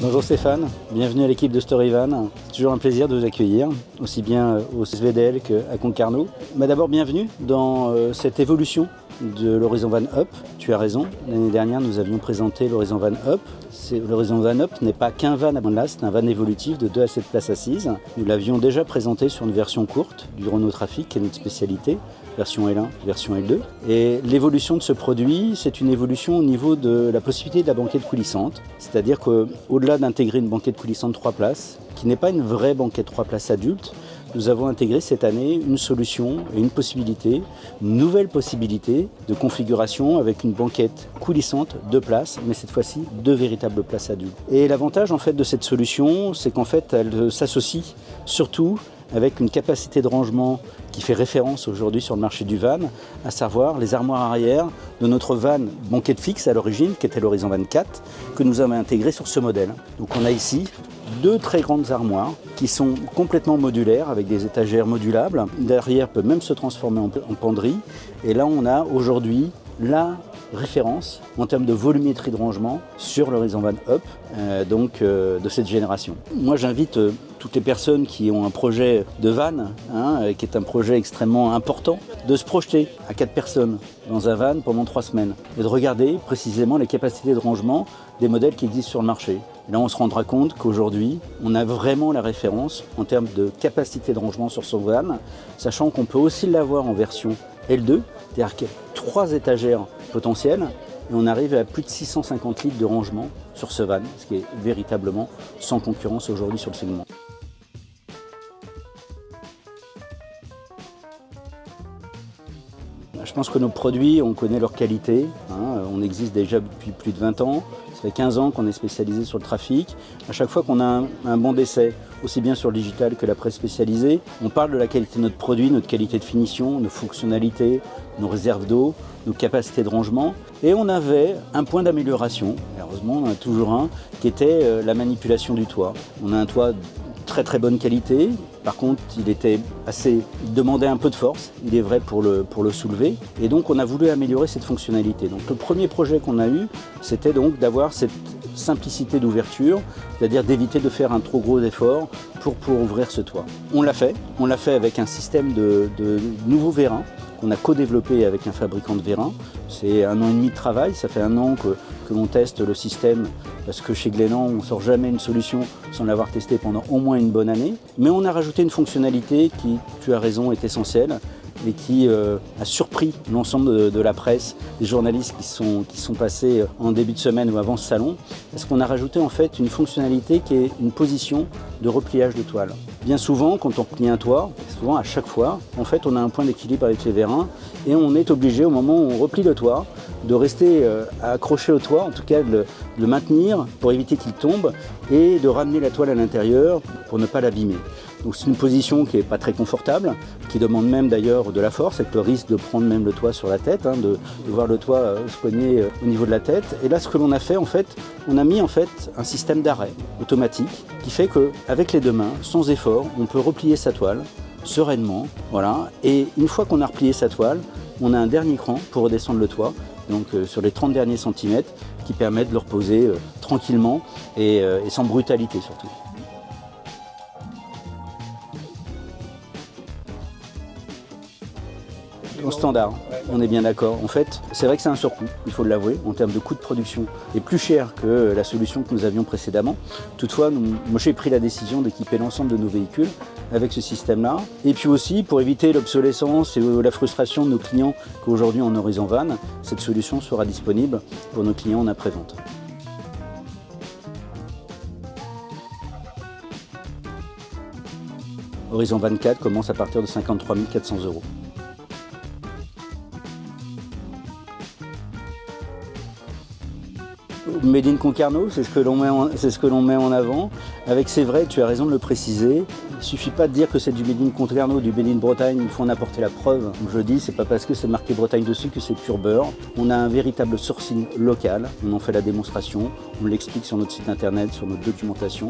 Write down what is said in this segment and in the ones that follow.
Bonjour Stéphane, bienvenue à l'équipe de Storyvan. C'est toujours un plaisir de vous accueillir, aussi bien au SVDL qu'à Concarneau. D'abord, bienvenue dans cette évolution de l'Horizon Van Up. Tu as raison, l'année dernière nous avions présenté l'Horizon Van Up. L'Horizon Van Up n'est pas qu'un van à là, c'est un van évolutif de 2 à 7 places assises. Nous l'avions déjà présenté sur une version courte du Renault Trafic, qui est notre spécialité, version L1, version L2. Et l'évolution de ce produit, c'est une évolution au niveau de la possibilité de la banquette coulissante. C'est-à-dire qu'au-delà d'intégrer une banquette coulissante 3 places, qui n'est pas une vraie banquette 3 places adulte, nous avons intégré cette année une solution et une possibilité, une nouvelle possibilité de configuration avec une banquette coulissante 2 places, mais cette fois-ci 2 véritables places adultes. Et l'avantage en fait de cette solution, c'est qu'en fait elle s'associe surtout avec une capacité de rangement qui fait référence aujourd'hui sur le marché du van, à savoir les armoires arrière de notre van banquette fixe à l'origine, qui était l'Horizon 24, que nous avons intégré sur ce modèle. Donc on a ici 2 très grandes armoires qui sont complètement modulaires avec des étagères modulables. Derrière peut même se transformer en penderie. Et là on a aujourd'hui la référence en termes de volumétrie de rangement sur l'Horizon Van Up de cette génération. Moi j'invite toutes les personnes qui ont un projet de van, qui est un projet extrêmement important, de se projeter à 4 personnes dans un van pendant 3 semaines et de regarder précisément les capacités de rangement des modèles qui existent sur le marché. Et là on se rendra compte qu'aujourd'hui on a vraiment la référence en termes de capacité de rangement sur son van, sachant qu'on peut aussi l'avoir en version L2, c'est-à-dire qu'il y a 3 étagères potentielles et on arrive à plus de 650 litres de rangement sur ce van, ce qui est véritablement sans concurrence aujourd'hui sur le segment. Je pense que nos produits, on connaît leur qualité, on existe déjà depuis plus de 20 ans, ça fait 15 ans qu'on est spécialisé sur le trafic. À chaque fois qu'on a un bon d'essai, aussi bien sur le digital que la presse spécialisée, on parle de la qualité de notre produit, notre qualité de finition, nos fonctionnalités, nos réserves d'eau, nos capacités de rangement. Et on avait un point d'amélioration, heureusement on en a toujours un, qui était la manipulation du toit. On a un toit de très bonne qualité. Par contre, il demandait un peu de force, il est vrai, pour le soulever. Et donc, on a voulu améliorer cette fonctionnalité. Donc, le premier projet qu'on a eu, c'était donc d'avoir cette simplicité d'ouverture, c'est-à-dire d'éviter de faire un trop gros effort pour ouvrir ce toit. On l'a fait avec un système de nouveaux vérins qu'on a co-développé avec un fabricant de vérins. C'est 1 an et demi de travail, ça fait 1 an que l'on teste le système, parce que chez Glennan, on ne sort jamais une solution sans l'avoir testé pendant au moins une bonne année. Mais on a rajouté une fonctionnalité qui, tu as raison, est essentielle et qui a surpris l'ensemble de la presse, des journalistes qui sont passés en début de semaine ou avant ce salon, parce qu'on a rajouté en fait une fonctionnalité qui est une position de repliage de toile. Bien souvent, quand on replie un toit, souvent à chaque fois, en fait, on a un point d'équilibre avec les vérins et on est obligé, au moment où on replie le toit, de rester accroché au toit, en tout cas de le maintenir pour éviter qu'il tombe et de ramener la toile à l'intérieur pour ne pas l'abîmer. Donc c'est une position qui n'est pas très confortable, qui demande même d'ailleurs de la force, avec le risque de prendre même le toit sur la tête, de voir le toit se cogner au niveau de la tête. Et là, ce que l'on a fait, en fait, on a mis en fait un système d'arrêt automatique qui fait qu'avec les 2 mains, sans effort, on peut replier sa toile sereinement. Voilà. Et une fois qu'on a replié sa toile, on a un dernier cran pour redescendre le toit, donc sur les 30 derniers centimètres, qui permettent de le reposer tranquillement et sans brutalité surtout. Au standard, on est bien d'accord. En fait, c'est vrai que c'est un surcoût, il faut l'avouer, en termes de coût de production, et plus cher que la solution que nous avions précédemment. Toutefois, moi j'ai pris la décision d'équiper l'ensemble de nos véhicules avec ce système-là. Et puis aussi, pour éviter l'obsolescence et la frustration de nos clients qu'aujourd'hui en Horizon Van, cette solution sera disponible pour nos clients en après-vente. Horizon 24 commence à partir de 53 400 €. Made in Concarneau, c'est ce que l'on met en avant. Avec, c'est vrai, tu as raison de le préciser. Il ne suffit pas de dire que c'est du Made in Concarneau, du Made in Bretagne, il faut en apporter la preuve. Comme je le dis, c'est pas parce que c'est marqué Bretagne dessus que c'est pur beurre. On a un véritable sourcing local, on en fait la démonstration, on l'explique sur notre site internet, sur notre documentation,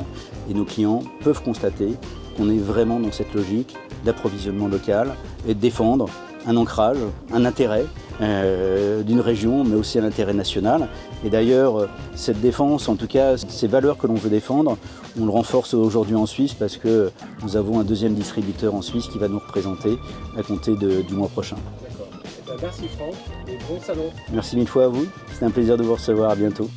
et nos clients peuvent constater qu'on est vraiment dans cette logique d'approvisionnement local et de défendre un ancrage, un intérêt d'une région, mais aussi à l'intérêt national. Et d'ailleurs, cette défense, en tout cas, ces valeurs que l'on veut défendre, on le renforce aujourd'hui en Suisse parce que nous avons un deuxième distributeur en Suisse qui va nous représenter à compter du mois prochain. D'accord. Merci Franck et bon salon. Merci mille fois à vous, c'était un plaisir de vous recevoir, à bientôt.